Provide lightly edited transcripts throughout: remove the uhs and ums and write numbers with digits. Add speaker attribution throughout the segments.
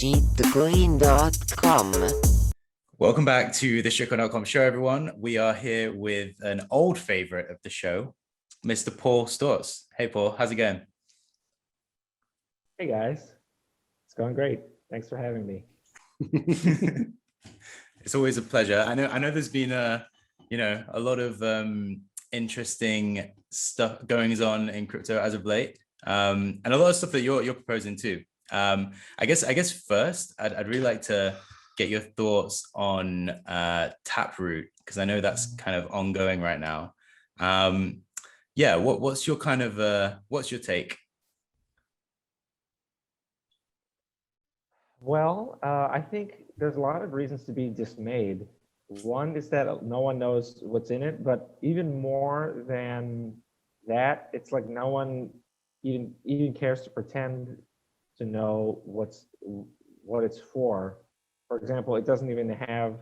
Speaker 1: shitcoin.com.
Speaker 2: Welcome back to the Shitcoin.com show, everyone. We are here with an old favorite of the show, Mr. Paul Sztorc. Hey, Paul, how's it going?
Speaker 3: Hey, guys. It's going great. Thanks for having me.
Speaker 2: It's always a pleasure. I know there's been a lot of interesting stuff going on in crypto as of late, and a lot of stuff that you're proposing too. I guess first, I'd really like to get your thoughts on Taproot, because I know that's kind of ongoing right now. What's your what's your take?
Speaker 3: Well, I think there's a lot of reasons to be dismayed. One is that no one knows what's in it, but even more than that, it's like no one even cares to pretend to know what it's for. For example, it doesn't even have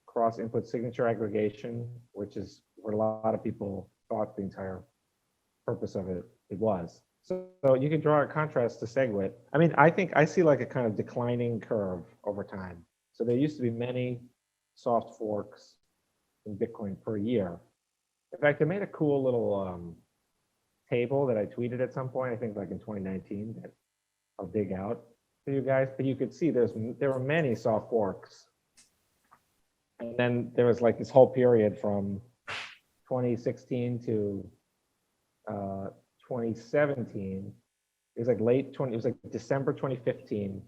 Speaker 3: cross-input signature aggregation, which is what a lot of people thought the entire purpose of it was. So you can draw a contrast to SegWit. I mean, I think I see like a kind of declining curve over time. So there used to be many soft forks in Bitcoin per year. In fact, I made a cool little table that I tweeted at some point, I think like in 2019, that I'll dig out for you guys. But you could see there were many soft forks. And then there was like this whole period from 2016 to 2017. It was like it was like December 2015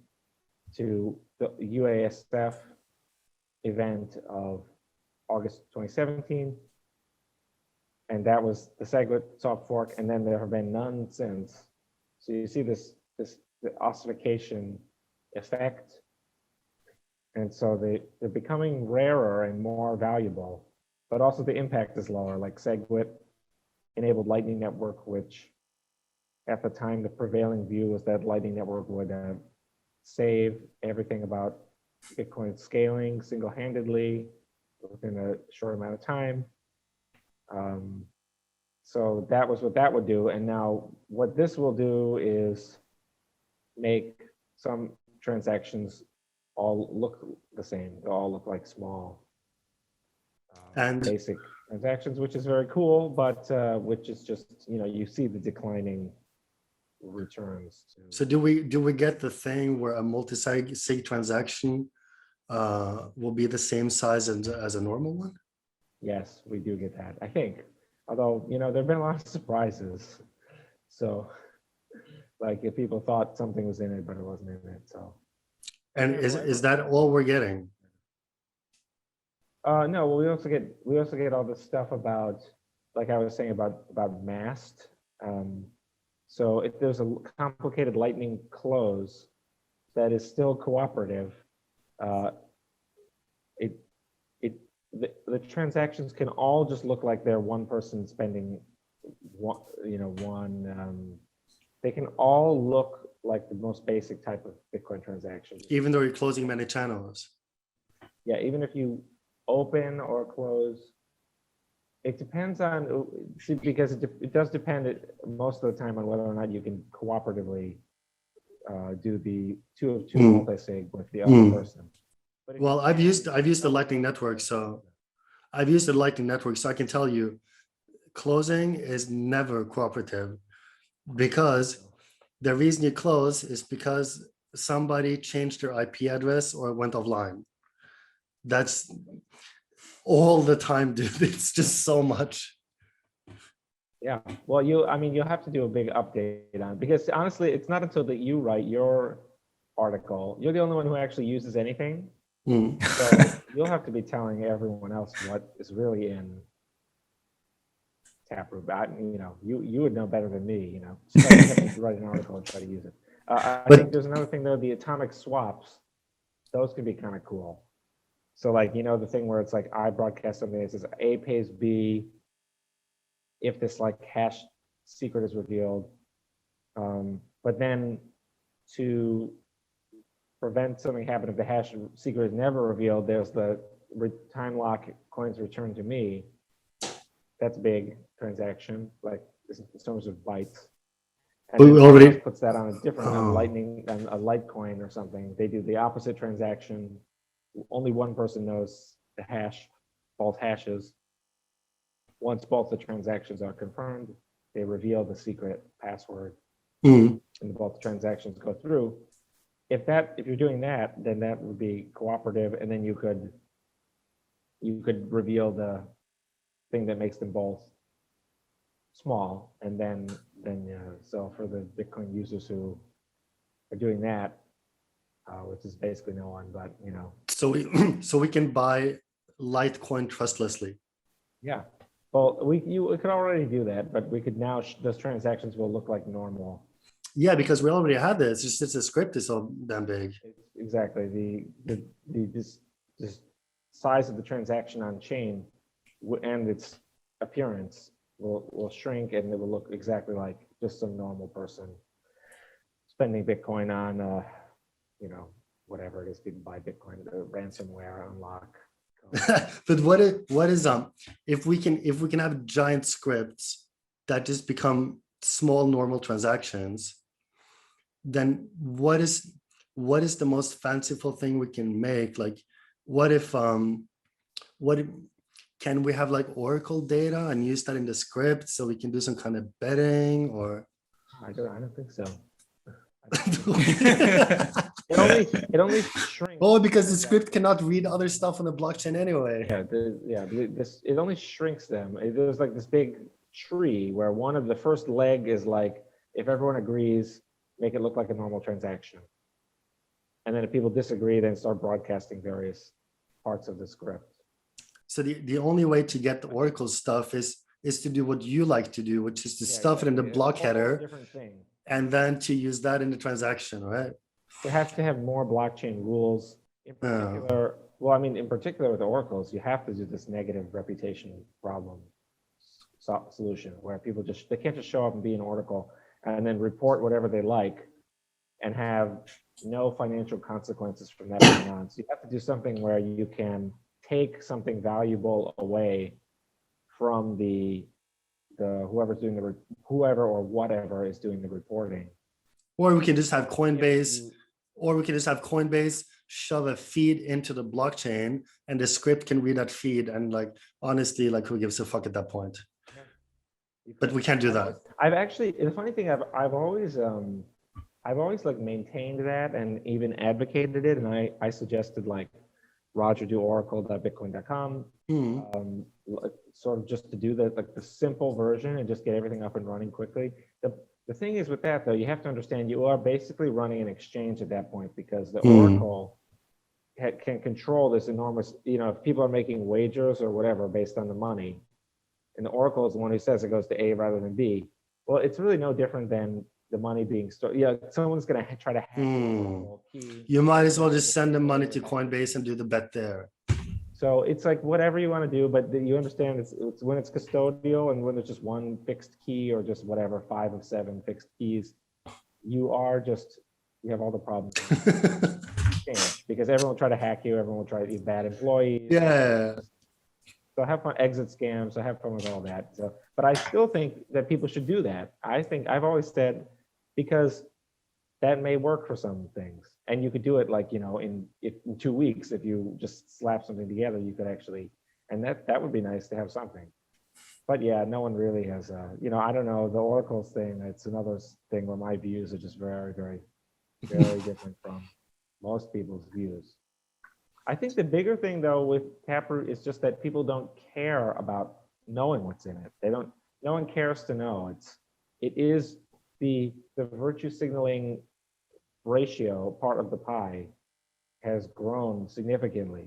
Speaker 3: to the UASF event of August 2017. And that was the SegWit soft fork, and then there have been none since. So you see the ossification effect. And so they're becoming rarer and more valuable, but also the impact is lower. Like SegWit enabled Lightning Network, which at the time the prevailing view was that Lightning Network would save everything about Bitcoin scaling single-handedly within a short amount of time. So that was what that would do. And now what this will do is make some transactions all look the same. They all look like small
Speaker 4: and
Speaker 3: basic transactions, which is very cool, but which is just, you see the declining returns.
Speaker 4: So do we get the thing where a multi-sig transaction will be the same size as a normal one?
Speaker 3: Yes, we do get that, I think. Although, there have been a lot of surprises. So, like if people thought something was in it, but it wasn't in it, so.
Speaker 4: And is that all we're getting?
Speaker 3: No, well, we also get all this stuff about, like I was saying about MAST. So if there's a complicated Lightning close that is still cooperative, the transactions can all just look like they're one person spending they can all look like the most basic type of Bitcoin transaction.
Speaker 4: Even though you're closing many channels?
Speaker 3: Yeah, even if you open or close, it depends on, because it does depend most of the time on whether or not you can cooperatively do the 2 of 2 multi-sig with the other person.
Speaker 4: Well, I've used the Lightning Network, so I can tell you closing is never cooperative, because the reason you close is because somebody changed their IP address or went offline. That's all the time, dude. It's just so much.
Speaker 3: Yeah, well, you'll have to do a big update on it, because honestly, it's not until that you write your article, you're the only one who actually uses anything. So you'll have to be telling everyone else what is really in Taproot. You would know better than me. So you have to write an article and try to use it. I think there's another thing though: the atomic swaps. Those can be kind of cool. So like the thing where it's like I broadcast something that says A pays B if this like hash secret is revealed, but then to prevent something happening if the hash secret is never revealed, there's the time lock coins returned to me. That's a big transaction, like in terms of bytes. And
Speaker 4: But
Speaker 3: then
Speaker 4: we
Speaker 3: someone
Speaker 4: already-
Speaker 3: else puts that on a different, on
Speaker 4: Oh.
Speaker 3: Lightning, on a Litecoin or something. They do the opposite transaction. Only one person knows the hash, both hashes. Once both the transactions are confirmed, they reveal the secret password,
Speaker 4: Mm.
Speaker 3: and both transactions go through. If you're doing that, then that would be cooperative, and then you could reveal the thing that makes them both small, and then so for the Bitcoin users who are doing that, which is basically no one, but
Speaker 4: So we so we can buy Litecoin trustlessly.
Speaker 3: yeah. Well, we could already do that, but we could now those transactions will look like normal.
Speaker 4: Yeah, because we already had this. It's just the script is so damn big.
Speaker 3: Exactly. This size of the transaction on chain and its appearance will shrink, and it will look exactly like just some normal person spending Bitcoin on whatever it is people buy Bitcoin, the ransomware unlock.
Speaker 4: But what is if we can have giant scripts that just become small normal transactions, then what is the most fanciful thing we can make? Like what if can we have like Oracle data and use that in the script so we can do some kind of betting or
Speaker 3: I don't think so. It only shrinks.
Speaker 4: oh, because the script cannot read other stuff on the blockchain anyway.
Speaker 3: It only shrinks them. There's like this big tree where one of the first leg is like, if everyone agrees, make it look like a normal transaction. And then if people disagree, then start broadcasting various parts of the script.
Speaker 4: So the only way to get the Oracle stuff is to do what you like to do, which is to stuff it in the block header
Speaker 3: Different thing.
Speaker 4: and then to use that in the transaction, right?
Speaker 3: You have to have more blockchain rules. In particular, in particular with the oracles, you have to do this negative reputation problem solution where people they can't just show up and be an oracle and then report whatever they like and have no financial consequences from that going on. So you have to do something where you can take something valuable away from the whoever's doing whoever or whatever is doing the reporting.
Speaker 4: Or we can just have Coinbase. Or we can just have Coinbase shove a feed into the blockchain and the script can read that feed. And like, honestly, like who gives a fuck at that point? But we can't do that.
Speaker 3: The funny thing, I've always like maintained that and even advocated it. And I suggested like Roger do oracle.bitcoin.com, sort of just to do the simple version and just get everything up and running quickly. The thing is with that, though, you have to understand you are basically running an exchange at that point because the Oracle can control this enormous, if people are making wagers or whatever based on the money, and the Oracle is the one who says it goes to A rather than B. Well, it's really no different than the money being stored. Yeah, someone's going to try to hack the key.
Speaker 4: You might as well just send the money to Coinbase and do the bet there.
Speaker 3: So it's like whatever you want to do, but you understand it's when it's custodial and when there's just one fixed key or just whatever, 5 of 7 fixed keys, you have all the problems. Because everyone will try to hack you, everyone will try to be bad employees.
Speaker 4: Yeah.
Speaker 3: So have fun, exit scams, so have fun with all that. So, but I still think that people should do that. I've always said, because that may work for some things. And you could do it like, in 2 weeks, if you just slap something together, you could actually, and that would be nice to have something. But yeah, no one really has, I don't know, the Oracles thing, it's another thing where my views are just very, very, very different from most people's views. I think the bigger thing though with Taproot is just that people don't care about knowing what's in it. No one cares to know. It is the virtue signaling ratio part of the pie has grown significantly.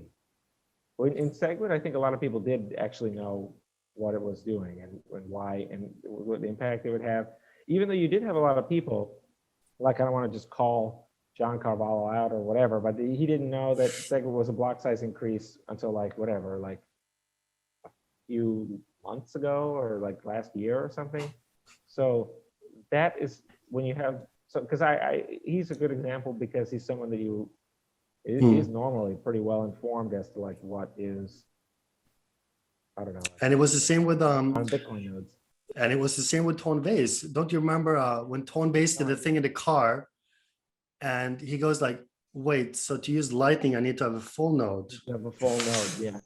Speaker 3: In Segwit, I think a lot of people did actually know what it was doing and why and what the impact it would have. Even though you did have a lot of people, like I don't want to just call John Carvalho out or whatever, but he didn't know that Segwit was a block size increase until like a few months ago or like last year or something. So that is when you have, so because he's a good example because he's someone that is normally pretty well informed as to like what is, I don't know.
Speaker 4: And it was the same with
Speaker 3: on Bitcoin nodes.
Speaker 4: And it was the same with Tone Base. Don't you remember when Tone Base did the thing in the car, and he goes like, "Wait, so to use Lightning, I need to have a full node."
Speaker 3: You have a full node, yeah.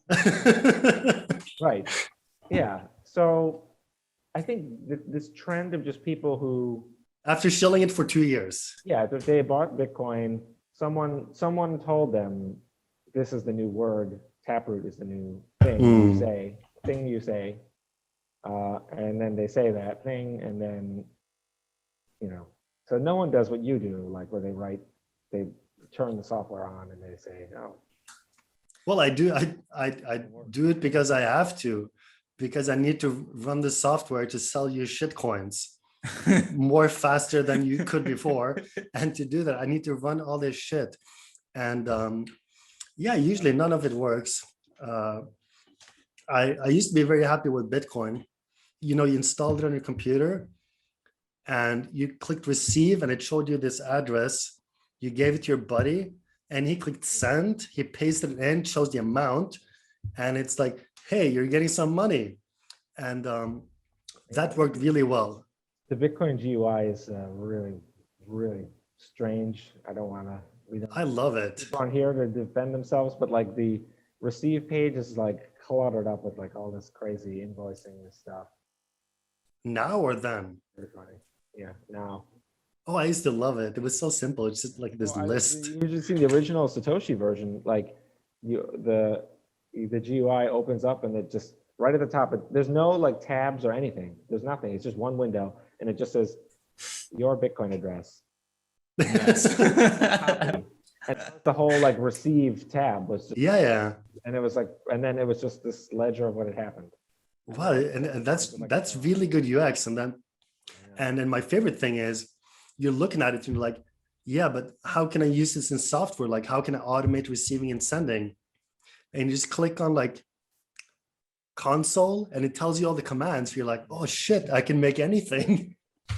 Speaker 3: Right. Yeah. So I think this trend of just people who,
Speaker 4: After shilling it for 2 years.
Speaker 3: yeah, if they bought Bitcoin, someone told them this is the new word, Taproot is the new thing you say, and then they say that thing, and then, so no one does what you do, like where they turn the software on and they say, oh.
Speaker 4: Well, I do it because I have to, because I need to run the software to sell you shit coins more faster than you could before. And to do that, I need to run all this shit. And yeah, usually none of it works. I used to be very happy with Bitcoin. You installed it on your computer and you clicked receive and it showed you this address. You gave it to your buddy and he clicked send. He pasted it in, shows the amount. And it's like, hey, you're getting some money. And that worked really well.
Speaker 3: The Bitcoin GUI is really, really strange.
Speaker 4: I love it.
Speaker 3: On here to defend themselves, but like the receive page is like cluttered up with like all this crazy invoicing and stuff.
Speaker 4: Now or then?
Speaker 3: Yeah, now.
Speaker 4: Oh, I used to love it. It was so simple. It's just like this list.
Speaker 3: You just see the original Satoshi version, like the GUI opens up and it just right at the top. There's no like tabs or anything. There's nothing. It's just one window and it just says your Bitcoin address.
Speaker 2: Nice.
Speaker 3: And the whole like receive tab was just,
Speaker 4: yeah.
Speaker 3: And it was like, and then it was just this ledger of what had happened.
Speaker 4: Wow, and that's really good UX. And then my favorite thing is you're looking at it and you're like, yeah, but how can I use this in software? Like, how can I automate receiving and sending? And you just click on like console and it tells you all the commands. You're like, oh shit, I can make anything.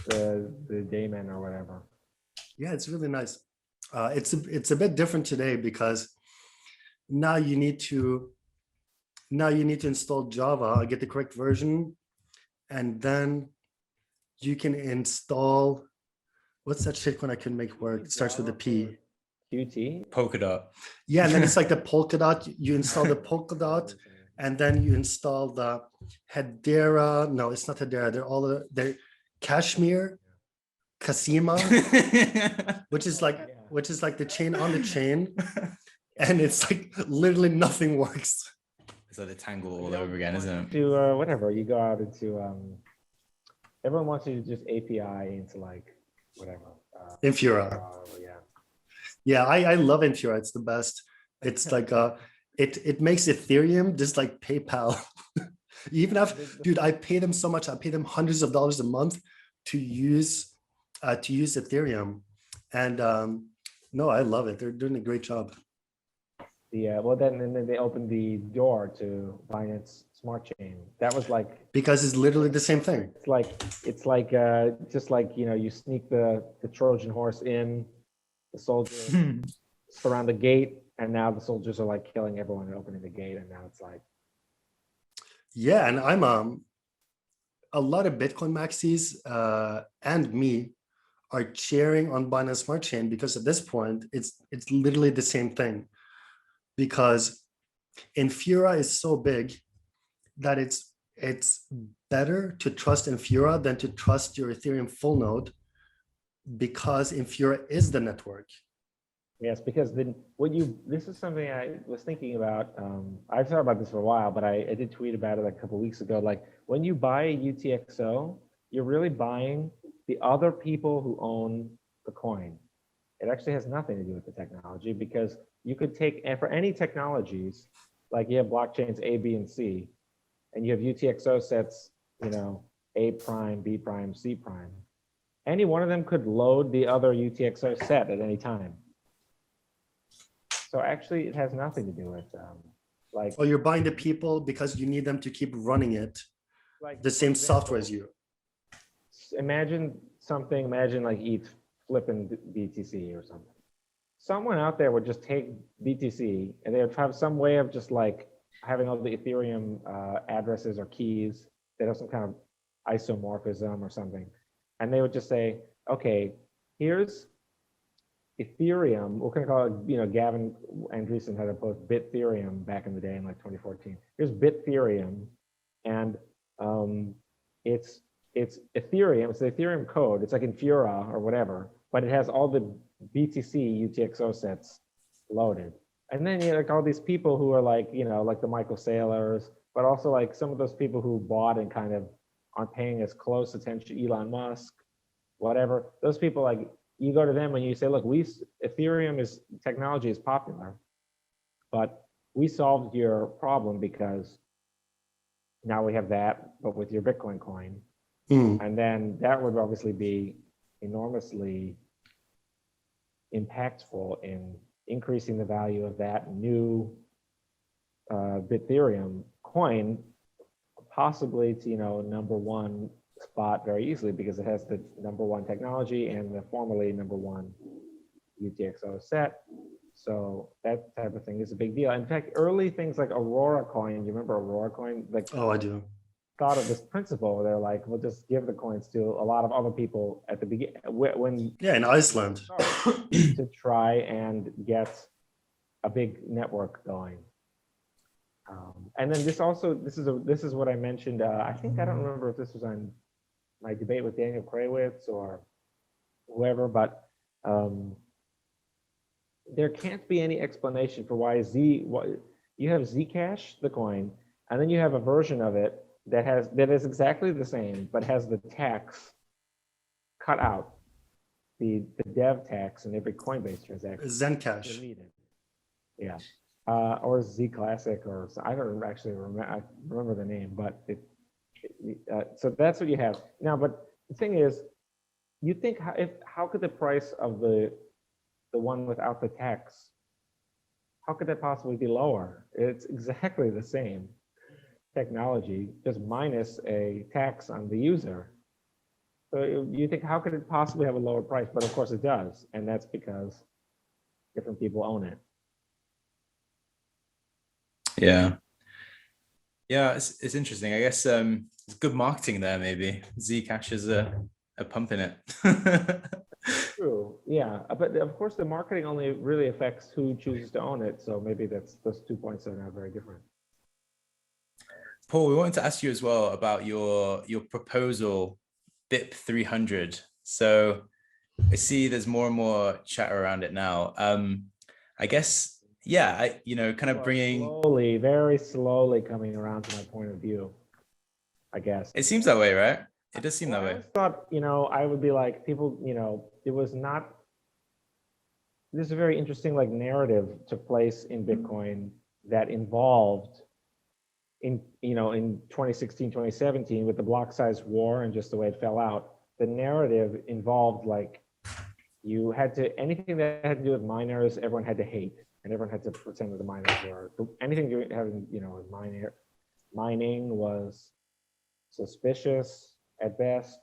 Speaker 3: The daemon or whatever.
Speaker 4: Yeah, it's really nice. It's a bit different today because now you need to install Java, get the correct version, and then you can install, what's that shit when I can make work? It starts with a P.
Speaker 3: Qt?
Speaker 2: Polkadot.
Speaker 4: Yeah, and then it's like the Polkadot. You install the Polkadot, and then you install the Hedera. No, it's not Hedera. They're Kashmir, Kasima, which is like the chain on the chain, and it's like literally nothing works.
Speaker 2: It's like the tangle all over again, isn't it?
Speaker 3: To whatever you go out into, everyone wants you to just API into like whatever.
Speaker 4: Infura. Yeah, I love Infura. It's the best. It's like it makes Ethereum just like PayPal. Even after, dude, I pay them so much. I pay them hundreds of dollars a month to use Ethereum, and no, I love it. They're doing a great job.
Speaker 3: Well, then they opened the door to Binance Smart Chain. That was like,
Speaker 4: because it's literally the same thing.
Speaker 3: It's like just like you sneak the Trojan horse in, the soldiers surround the gate, and now the soldiers are like killing everyone and opening the gate, and now it's like,
Speaker 4: yeah, and I'm a lot of Bitcoin maxis and me are cheering on Binance Smart Chain because at this point it's literally the same thing, because Infura is so big that it's better to trust Infura than to trust your Ethereum full node, because Infura is the network.
Speaker 3: yes, because this is something I was thinking about. I've thought about this for a while, but I did tweet about it a couple of weeks ago. Like when you buy a UTXO, you're really buying the other people who own the coin. It actually has nothing to do with the technology, because you could take, and for any technologies, like you have blockchains A, B, and C, and you have UTXO sets, A prime, B prime, C prime. Any one of them could load the other UTXO set at any time. So actually, it has nothing to do with
Speaker 4: Oh, you're buying the people because you need them to keep running it,
Speaker 3: like
Speaker 4: the same software as you.
Speaker 3: Imagine like ETH flipping BTC or something. Someone out there would just take BTC and they would have some way of just like having all the Ethereum addresses or keys. They'd have some kind of isomorphism or something. And they would just say, okay, here's Ethereum. We're going to call it, Gavin Andreessen had a post Bithereum back in the day in like 2014. Here's Bithereum, and it's Ethereum. It's the Ethereum code. It's like Infura or whatever, but it has all the BTC UTXO sets loaded. And then like all these people who are like, like the Michael Saylors, but also like some of those people who bought and kind of aren't paying as close attention, Elon Musk, whatever. Those people, like, you go to them and you say, look, Ethereum technology is popular, but we solved your problem because now we have that, but with your Bitcoin coin. And then that would obviously be enormously impactful in increasing the value of that new Bithereum coin, possibly to, number one spot very easily, because it has the number one technology and the formerly number one UTXO set. So that type of thing is a big deal. In fact, early things like Aurora coin, you remember Aurora coin? Like,
Speaker 4: Oh, I do.
Speaker 3: Thought of this principle. They're like, we'll just give the coins to a lot of other people at the beginning, when
Speaker 4: in Iceland,
Speaker 3: to try and get a big network going. And then this is what I mentioned. I think, I don't remember if this was on my debate with Daniel Krawitz or whoever, but there can't be any explanation for why you have ZCash, the coin, and then you have a version of it that is exactly the same, but has the tax cut out, the dev tax in every Coinbase transaction.
Speaker 4: ZCash.
Speaker 3: Yeah. Or Z Classic, or I don't actually remember the name, but so that's what you have now. But the thing is, you think how could the price of the one without the tax, how could that possibly be lower? It's exactly the same technology, just minus a tax on the user. So you think, how could it possibly have a lower price? But of course it does, and that's because different people own it.
Speaker 2: Yeah, it's interesting. I guess it's good marketing there. Maybe ZCash is a pump in it.
Speaker 3: True. Yeah, but of course the marketing only really affects who chooses to own it. So maybe those 2 points are not very different.
Speaker 2: Paul, we wanted to ask you as well about your proposal, BIP 300. So I see there's more and more chat around it now. I guess, yeah, kind of bringing
Speaker 3: very slowly coming around to my point of view, I guess.
Speaker 2: It seems that way, right? It does seem that way.
Speaker 3: I thought, I would be like, people, it was not, this is a very interesting like narrative took place in Bitcoin that involved in 2016, 2017 with the block size war and just the way it fell out. The narrative involved like, you had to, anything that had to do with miners, everyone had to hate, and everyone had to pretend that the miners were, anything having, mining was suspicious at best,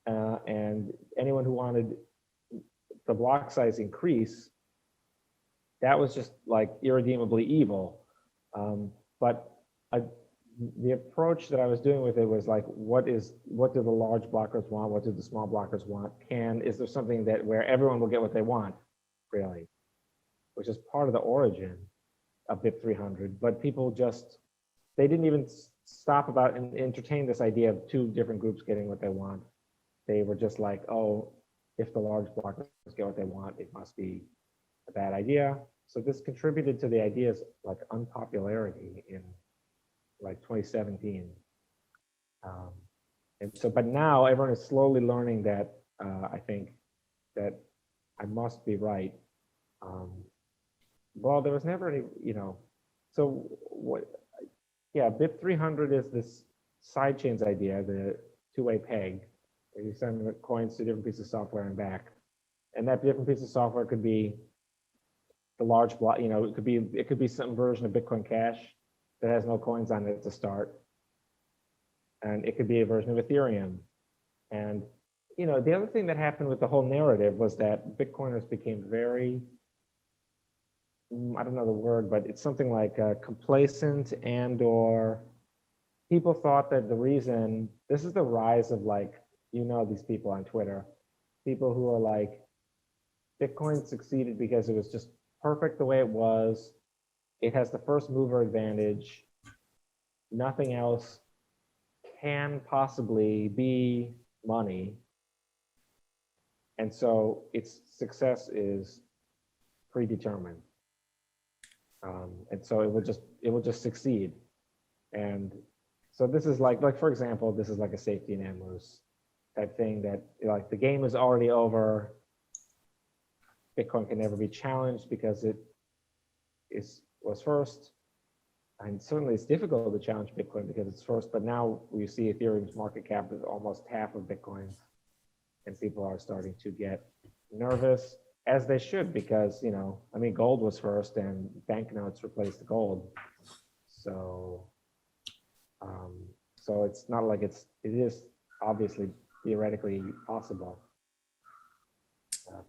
Speaker 3: and anyone who wanted the block size increase, that was just like irredeemably evil. But the approach that I was doing with it was like, what do the large blockers want? What do the small blockers want? Is there something where everyone will get what they want, really? Which is part of the origin of BIP 300, but people they didn't even stop about and entertain this idea of two different groups getting what they want. They were just like, oh, if the large blockers get what they want, it must be a bad idea. So this contributed to the idea's like unpopularity in like 2017. And so, but now everyone is slowly learning that I think that I must be right. Well, there was never any, so what, yeah, BIP 300 is this sidechains idea, the two-way peg, where you send the coins to different pieces of software and back. And that different piece of software could be the large block, it could be some version of Bitcoin Cash that has no coins on it to start. And it could be a version of Ethereum. And, the other thing that happened with the whole narrative was that Bitcoiners became very, I don't know the word, but it's something like complacent and or people thought that the reason, this is the rise of like, these people on Twitter, people who are like, Bitcoin succeeded because it was just perfect the way it was. It has the first mover advantage. Nothing else can possibly be money. And so its success is predetermined. And so it will just succeed. And so this is like for example, this is like a safety and lose type thing that like the game is already over. Bitcoin can never be challenged because it was first. And certainly it's difficult to challenge Bitcoin because it's first, but now we see Ethereum's market cap is almost half of Bitcoin's. And people are starting to get nervous, as they should, because, gold was first and banknotes replaced the gold. So, so it's not like it is obviously theoretically possible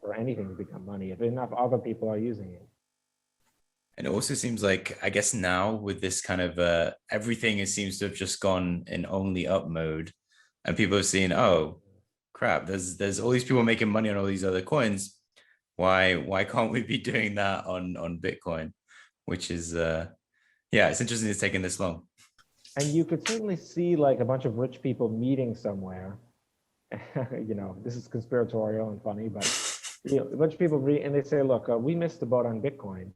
Speaker 3: for anything to become money if enough other people are using it.
Speaker 2: And it also seems like, I guess now with this kind of everything, it seems to have just gone in only up mode, and people are seeing, oh crap, there's all these people making money on all these other coins. Why can't we be doing that on Bitcoin? Which is it's interesting it's taken this long.
Speaker 3: And you could certainly see like a bunch of rich people meeting somewhere. This is conspiratorial and funny, but a bunch of people and they say, look, we missed the boat on Bitcoin.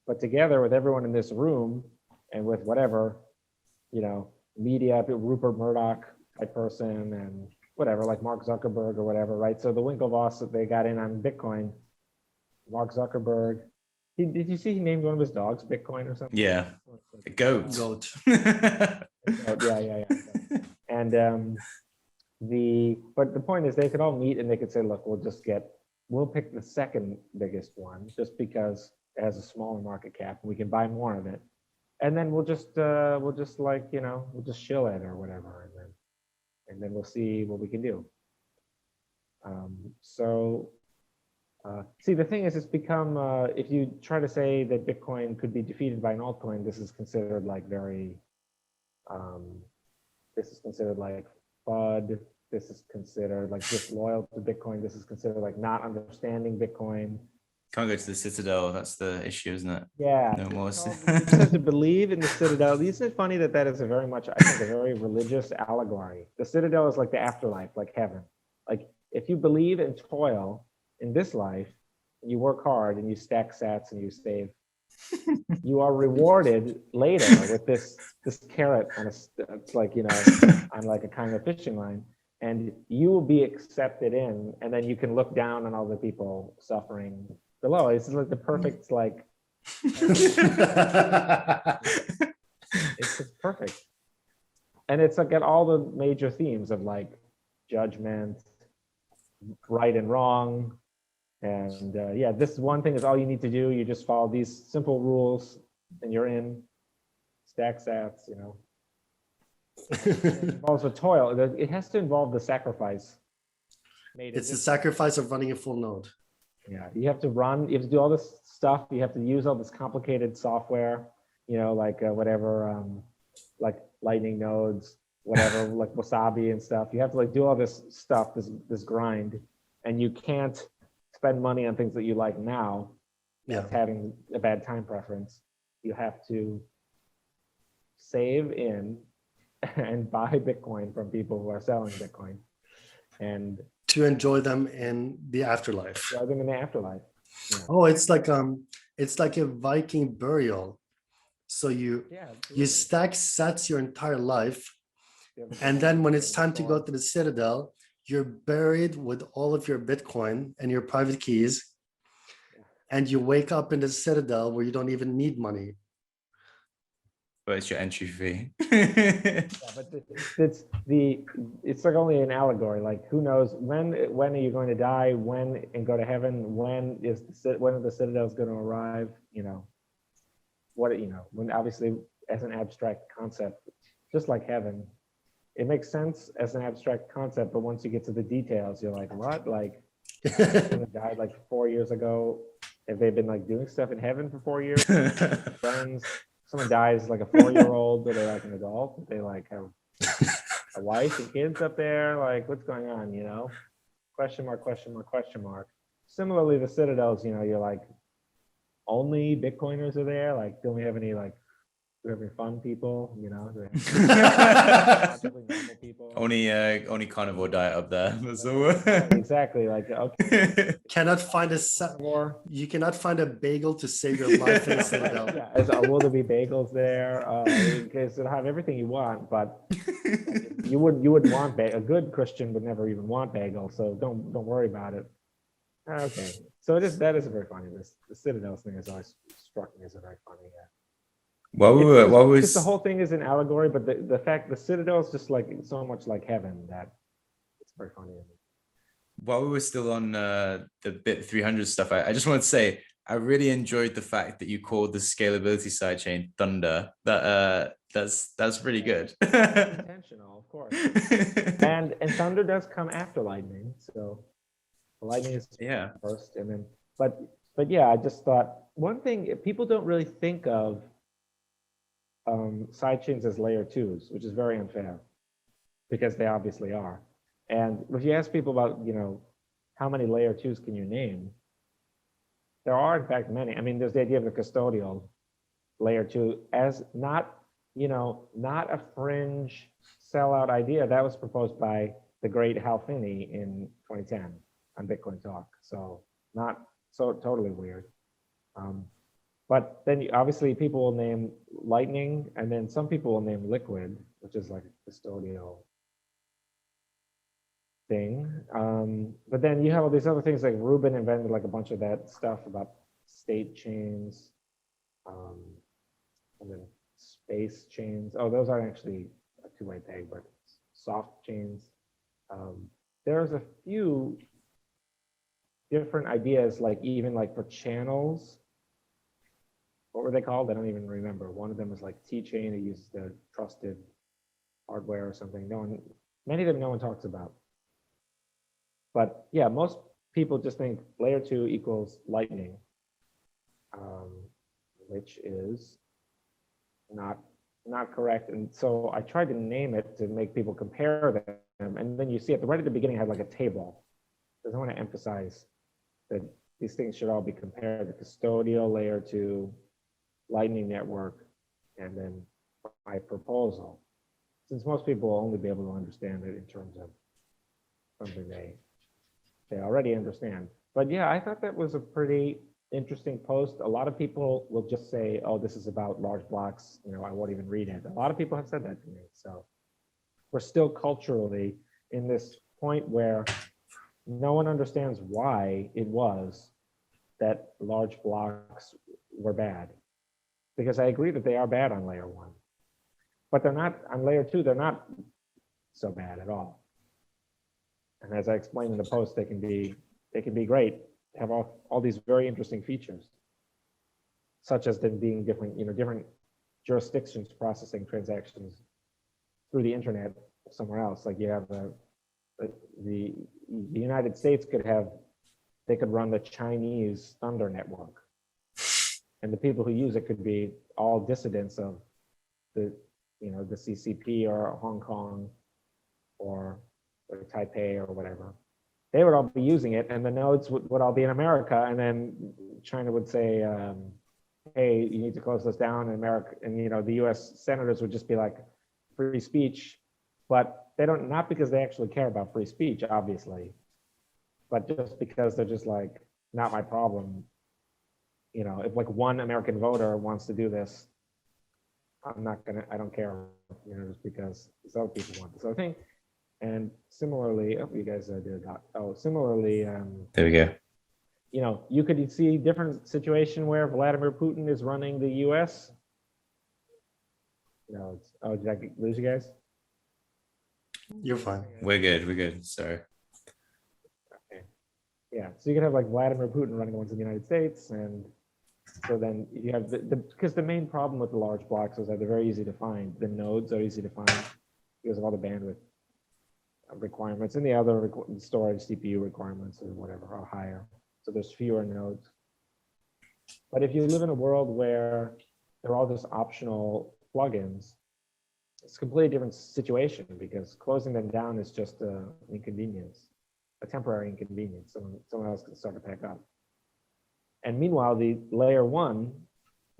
Speaker 3: But together with everyone in this room and with whatever, media, Rupert Murdoch type person and whatever, like Mark Zuckerberg or whatever, right? So the Winklevoss that they got in on Bitcoin, Mark Zuckerberg, did you see he named one of his dogs Bitcoin or something?
Speaker 2: Yeah, a goat.
Speaker 3: Yeah. And but the point is they could all meet and they could say, look, we'll pick the second biggest one just because it has a smaller market cap and we can buy more of it. And then we'll just shill it or whatever. And then we'll see what we can do. See, the thing is, it's become, if you try to say that Bitcoin could be defeated by an altcoin, this is considered like this is considered like FUD. This is considered like disloyal to Bitcoin. This is considered like not understanding Bitcoin.
Speaker 2: Can't go to the Citadel. That's the issue, isn't it?
Speaker 3: Yeah.
Speaker 2: No more.
Speaker 3: To believe in the Citadel. Isn't it funny that is a very much, I think, a very religious allegory? The Citadel is like the afterlife, like heaven. Like if you believe and toil in this life, you work hard and you stack sats and you save, you are rewarded later with this carrot on it's like, on like a kind of fishing line, and you will be accepted in, and then you can look down on all the people suffering below. It's like the perfect, like, it's just perfect. And it's like got all the major themes of like judgment, right and wrong. And this one thing is all you need to do. You just follow these simple rules and you're in. Stack sats, It involves a toil. It has to involve the sacrifice.
Speaker 4: It's the sacrifice of running a full node.
Speaker 3: Yeah, you have to do all this stuff. You have to use all this complicated software, like whatever, like lightning nodes, whatever, like Wasabi and stuff. You have to like do all this stuff, this grind, and you can't spend money on things that you like now. That's having a bad time preference. You have to save in and buy Bitcoin from people who are selling Bitcoin, and
Speaker 4: to enjoy them in the afterlife.
Speaker 3: Enjoy them in the afterlife. Yeah.
Speaker 4: Oh, it's like a Viking burial. So you stack sats your entire life, and then when it's time to go to the Citadel, you're buried with all of your Bitcoin and your private keys, and you wake up in the Citadel where you don't even need money.
Speaker 2: But it's your entry fee.
Speaker 3: But it's like only an allegory. Like who knows when are you going to die? When and go to heaven? When are the Citadels going to arrive? When obviously as an abstract concept, just like heaven, it makes sense as an abstract concept. But once you get to the details, you're like, what? Like, died like 4 years ago. Have they been like doing stuff in heaven for 4 years? Friends. someone dies like a 4-year-old, or they're like an adult, they like have a wife and kids up there, like what's going on, you know? Question mark, question mark, question mark. Similarly, the Citadels, you know, you're like, only Bitcoiners are there, like, don't we have any like, do we have any fun people, you know? Do we have logically normal people?
Speaker 2: Only carnivore diet up there. That's all.
Speaker 3: Exactly, like, okay.
Speaker 4: Cannot find a you cannot find a bagel to save your life in a Citadel.
Speaker 3: Yeah, will there be bagels there? Because it'll have everything you want, but you wouldn't want a good Christian would never even want bagels, so don't worry about it. Okay, so that is very funny. The Citadels thing has always struck me as a very funny. Because the whole thing is an allegory, but the fact the Citadel is just like so much like heaven that it's very funny.
Speaker 2: While we were still on the BIP 300 stuff, I just want to say I really enjoyed the fact that you called the scalability sidechain Thunder. That's really good.
Speaker 3: Intentional, of course. And Thunder does come after Lightning, so Lightning is first, and then but yeah, I just thought one thing people don't really think of sidechains as layer 2s, which is very unfair because they obviously are. And if you ask people about, you know, how many layer 2s can you name, there are in fact many. I mean, there's the idea of the custodial layer 2 as not, you know, not a fringe sellout idea. That was proposed by the great Hal Finney in 2010 on Bitcoin Talk. So not so totally weird. But then obviously people will name Lightning, and then some people will name Liquid, which is like a custodial thing. But then you have all these other things, like Rubin invented like a bunch of that stuff about state chains, and then space chains. Oh, those aren't actually a two-way peg, but soft chains. There's a few different ideas, like even like for channels. What were they called? I don't even remember. One of them was like T-chain. It uses the trusted hardware or something. Many of them no one talks about. But yeah, most people just think layer 2 equals Lightning, which is not correct. And so I tried to name it to make people compare them. And then you see right at the beginning, I had like a table. Because I want to emphasize that these things should all be compared: the custodial layer 2, Lightning Network, and then my proposal. Since most people will only be able to understand it in terms of something they already understand. But yeah, I thought that was a pretty interesting post. A lot of people will just say, oh, this is about large blocks, you know, I won't even read it. A lot of people have said that to me. So we're still culturally in this point where no one understands why it was that large blocks were bad. Because I agree that they are bad on layer 1, but they're not on layer 2. They're not so bad at all. And as I explained in the post, they can be great, have all these very interesting features, such as them being different, you know, different jurisdictions processing transactions through the internet somewhere else. Like you have the United States they could run the Chinese Thunder network. And the people who use it could be all dissidents of the CCP or Hong Kong or Taipei or whatever. They would all be using it, and the nodes would all be in America. And then China would say, "Hey, you need to close this down." In America, and you know, the U.S. senators would just be like, "Free speech," but they don't. Not because they actually care about free speech, obviously, but just because they're just like, "Not my problem." You know, if like one American voter wants to do this, I don't care, you know, just because these other people want this other thing. And similarly, you guys did a dot. Oh, similarly,
Speaker 2: there we go.
Speaker 3: You know, you could see different situation where Vladimir Putin is running the US. No, oh, did I lose you guys?
Speaker 4: You're fine.
Speaker 2: We're good. Sorry.
Speaker 3: Okay. Yeah, so you could have like Vladimir Putin running the ones in the United States, and so then you have because the main problem with the large blocks is that they're very easy to find. The nodes are easy to find because of all the bandwidth requirements, and the other storage CPU requirements or whatever are higher. So there's fewer nodes. But if you live in a world where they're all just optional plugins. It's a completely different situation because closing them down is just an inconvenience, a temporary inconvenience. Someone else can start to pack up. And meanwhile, the layer one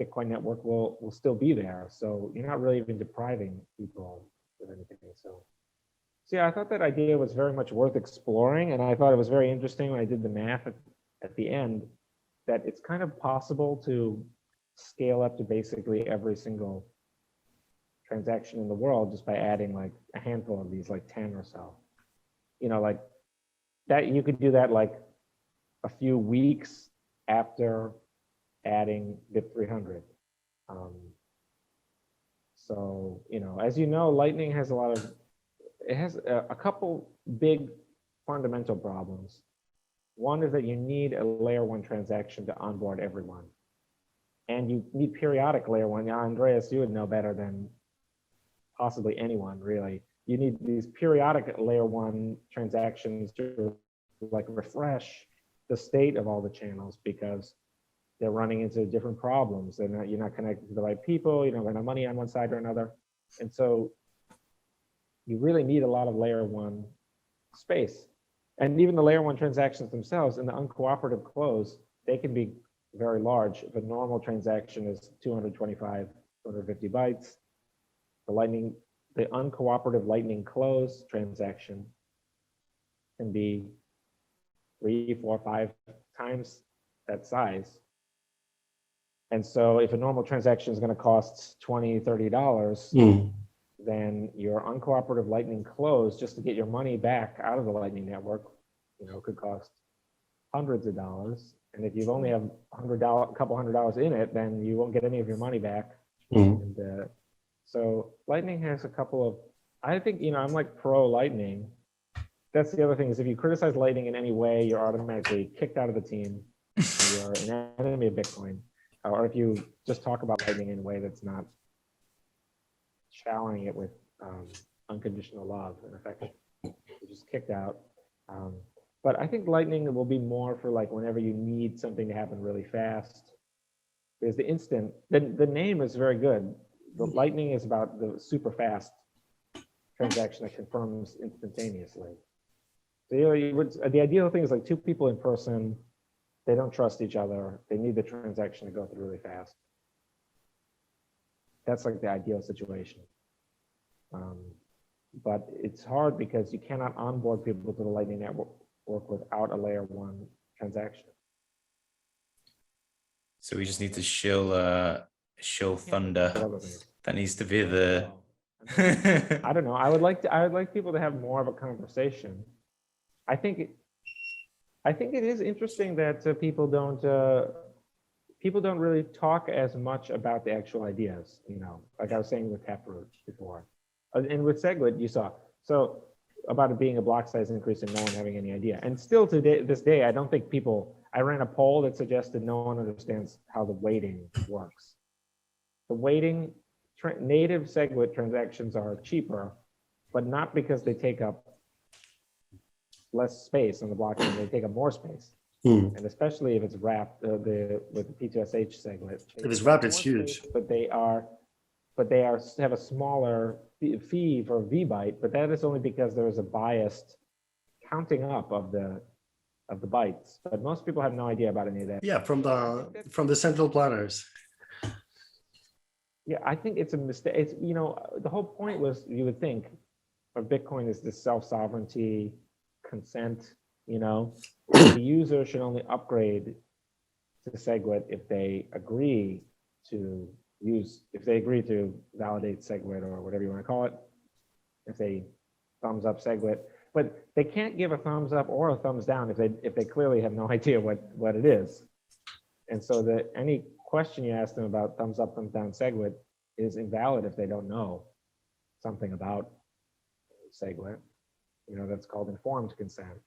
Speaker 3: Bitcoin network will still be there. So you're not really even depriving people of anything. So yeah, I thought that idea was very much worth exploring. And I thought it was very interesting when I did the math at the end, that it's kind of possible to scale up to basically every single transaction in the world just by adding like a handful of these, like 10 or so. You know, like that, you could do that like a few weeks after adding BIP 300. So, you know, as you know, Lightning has it has a couple big fundamental problems. One is that you need a layer one transaction to onboard everyone. And you need periodic layer one. Now, Andreas, you would know better than possibly anyone, really. You need these periodic layer one transactions to like refresh the state of all the channels because they're running into different problems. You're not connected to the right people. You don't have enough money on one side or another. And so you really need a lot of layer one space. And even the layer one transactions themselves in the uncooperative close, they can be very large. If a normal transaction is 225, 250 bytes, the uncooperative Lightning close transaction can be 3, 4, 5 times that size. And so if a normal transaction is going to cost $20, $30, then your uncooperative Lightning close, just to get your money back out of the Lightning network, you know, could cost hundreds of dollars. And if you've only have a couple $100 in it, then you won't get any of your money back. And, so Lightning has a couple of, I think, you know, I'm like pro Lightning. That's the other thing is if you criticize Lightning in any way, you're automatically kicked out of the team. You're an enemy of Bitcoin. Or if you just talk about Lightning in a way that's not showering it with unconditional love and affection, you're just kicked out. But I think Lightning will be more for like whenever you need something to happen really fast. Because the name is very good. The Lightning is about the super fast transaction that confirms instantaneously. So the ideal thing is like two people in person, they don't trust each other. They need the transaction to go through really fast. That's like the ideal situation. But it's hard because you cannot onboard people to the Lightning network without a layer one transaction.
Speaker 2: So we just need to show Thunder. That needs to be the.
Speaker 3: I don't know. I would like people to have more of a conversation. I think it is interesting that people don't really talk as much about the actual ideas. You know, like I was saying with Taproot before, and with SegWit you saw. So about it being a block size increase and no one having any idea. And still today, this day, I don't think I ran a poll that suggested no one understands how the weighting works. The weighting, native SegWit transactions are cheaper, but not because they take up less space on the blockchain, they take up more space. And especially if it's wrapped with the P2SH SegWit.
Speaker 4: If it's wrapped, it's huge.
Speaker 3: Space, but they have a smaller fee for VByte, but that is only because there is a biased counting up of the bytes. But most people have no idea about any of that.
Speaker 4: Yeah, from the central planners.
Speaker 3: Yeah, I think it's a mistake. It's, you know, the whole point was, you would think, of Bitcoin is this self-sovereignty, consent, you know. The user should only upgrade to SegWit if they agree to validate SegWit or whatever you want to call it, if they thumbs up SegWit. But they can't give a thumbs up or a thumbs down if they clearly have no idea what it is. And so that any question you ask them about thumbs up, thumbs down SegWit is invalid if they don't know something about SegWit. You know, that's called informed consent.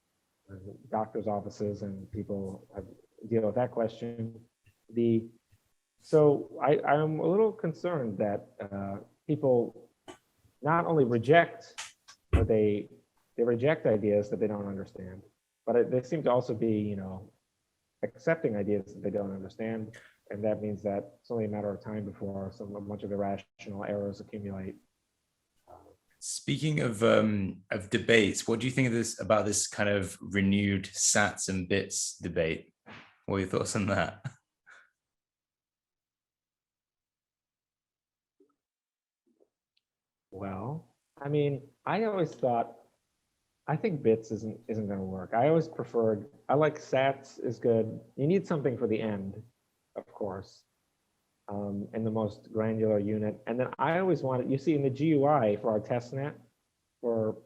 Speaker 3: Doctors' offices and people deal with that question. So I'm a little concerned that people not only reject, but they reject ideas that they don't understand, but they seem to also be, you know, accepting ideas that they don't understand. And that means that it's only a matter of time before a bunch of irrational errors accumulate.
Speaker 2: Speaking of debates, what do you think of this about this kind of renewed sats and bits debate? What are your thoughts on that?
Speaker 3: Well, I mean, I always thought, I think bits isn't going to work. I always preferred, I like sats is good. You need something for the end, of course, and the most granular unit. And then I always wanted, you see in the GUI for our testnet for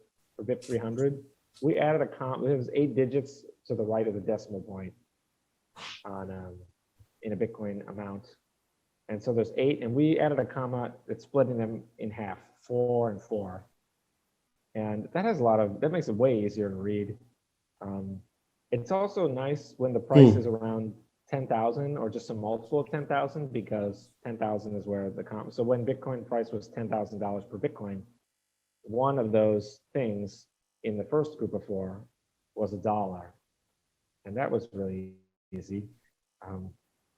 Speaker 3: BIP 300, we added a comma. It was 8 digits to the right of the decimal point on in a Bitcoin amount. And so there's 8, and we added a comma that's splitting them in half, 4 and 4. And that has that makes it way easier to read. It's also nice when the price is around 10,000 or just a multiple of 10,000, because 10,000 is where the comma. So when Bitcoin price was $10,000 per Bitcoin, one of those things in the first group of 4 was $1. And that was really easy.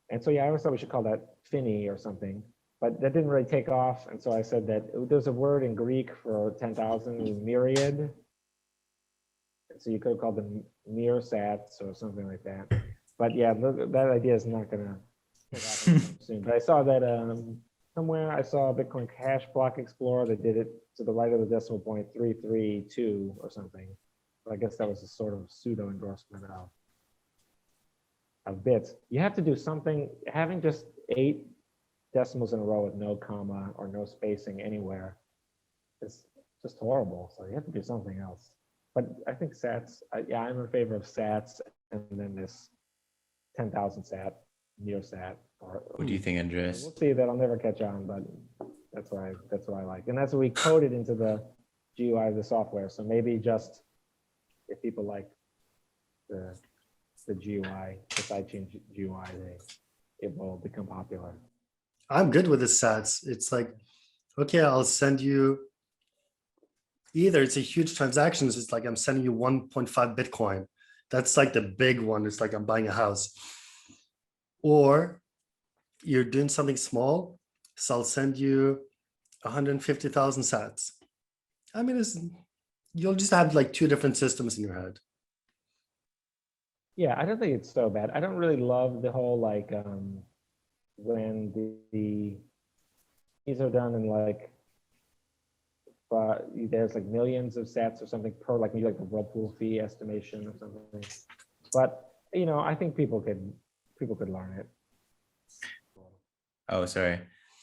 Speaker 3: And so, yeah, I always thought we should call that Finny or something, but that didn't really take off. And so I said that there's a word in Greek for 10,000, myriad. And so you could have called them meersats or something like that. But yeah, that idea is not going to take off soon. But I saw that somewhere I saw Bitcoin Cash Block Explorer that did it to the right of the decimal point, 332 or something. But I guess that was a sort of pseudo endorsement of bits. You have to do something. Having just 8 decimals in a row with no comma or no spacing anywhere is just horrible. So you have to do something else. But I think sats, yeah, I'm in favor of sats, and then this 10,000 sat, near sat.
Speaker 2: What do you think, Andreas?
Speaker 3: We'll see. That'll never catch on, but that's what I like, and that's what we coded into the GUI of the software. So maybe just if people like the GUI, the Sidechain GUI, it will become popular.
Speaker 4: I'm good with the sats. It's like, okay, I'll send you, either it's a huge transactions. It's like I'm sending you 1.5 Bitcoin. That's like the big one. It's like I'm buying a house. Or you're doing something small. So I'll send you 150,000 sats. I mean, you'll just have like 2 different systems in your head.
Speaker 3: Yeah, I don't think it's so bad. I don't really love the whole like when these are done in like there's like millions of sats or something per, like maybe like the whirlpool fee estimation or something. But you know, I think people could learn it.
Speaker 2: Oh, sorry.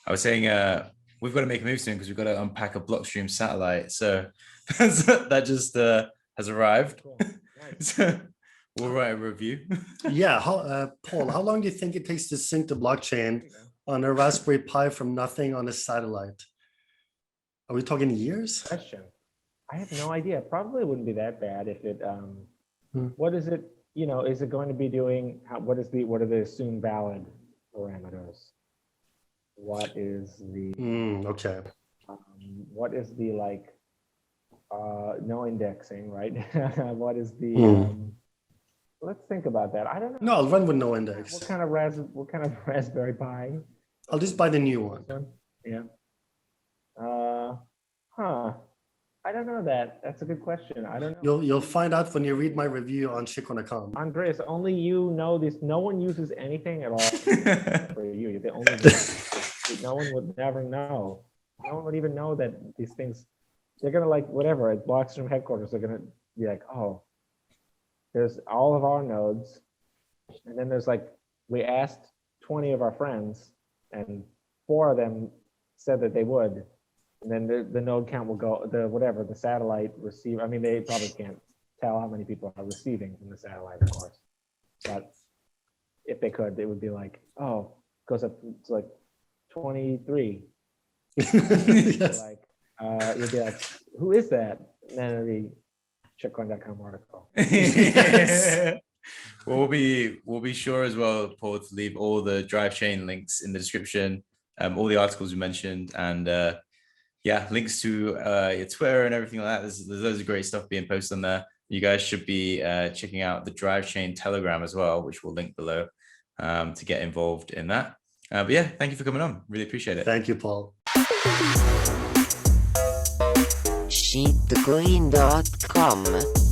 Speaker 2: I was saying we've got to make a move soon because we've got to unpack a Blockstream satellite. So that just has arrived.
Speaker 3: Cool. Nice.
Speaker 2: So we'll write a review.
Speaker 4: Yeah, Paul, how long do you think it takes to sync the blockchain on a Raspberry Pi from nothing on a satellite? Are we talking years?
Speaker 3: Question. I have no idea. Probably wouldn't be that bad if it. What is it? You know, is it going to be doing? What are the assumed valid parameters? What is the?
Speaker 4: Okay.
Speaker 3: What is the like? No indexing, right? What is the? Let's think about that. I don't know.
Speaker 4: No, I'll run with no index.
Speaker 3: What kind of Raspberry Pi?
Speaker 4: I'll just buy the new one.
Speaker 3: Yeah. I don't know that. That's a good question. I don't know.
Speaker 4: You'll find out when you read my review on Shitcoin.com.
Speaker 3: Andreas, only you know this. No one uses anything at all for you. You're the only one. No one would never know. No one would even know that these things, they're going to like, whatever, at Blockstream headquarters, they're going to be like, oh, there's all of our nodes. And then there's like, we asked 20 of our friends and 4 of them said that they would. And then the node count will go, the satellite receive. I mean, they probably can't tell how many people are receiving from the satellite, of course. But if they could, it would be like, oh, it goes up to like 23.
Speaker 4: Yes.
Speaker 3: Like, you'd be like, who is that? And then it'd be Shitcoin.com article.
Speaker 2: Yes. Well, we'll be sure as well, Paul, to leave all the drive chain links in the description, all the articles we mentioned, and yeah, links to your Twitter and everything like that. There's loads of great stuff being posted on there. You guys should be checking out the drive chain Telegram as well, which we'll link below. to get involved in that. But yeah, thank you for coming on. Really appreciate it.
Speaker 4: Thank you, Paul.
Speaker 1: Sheetgreen.com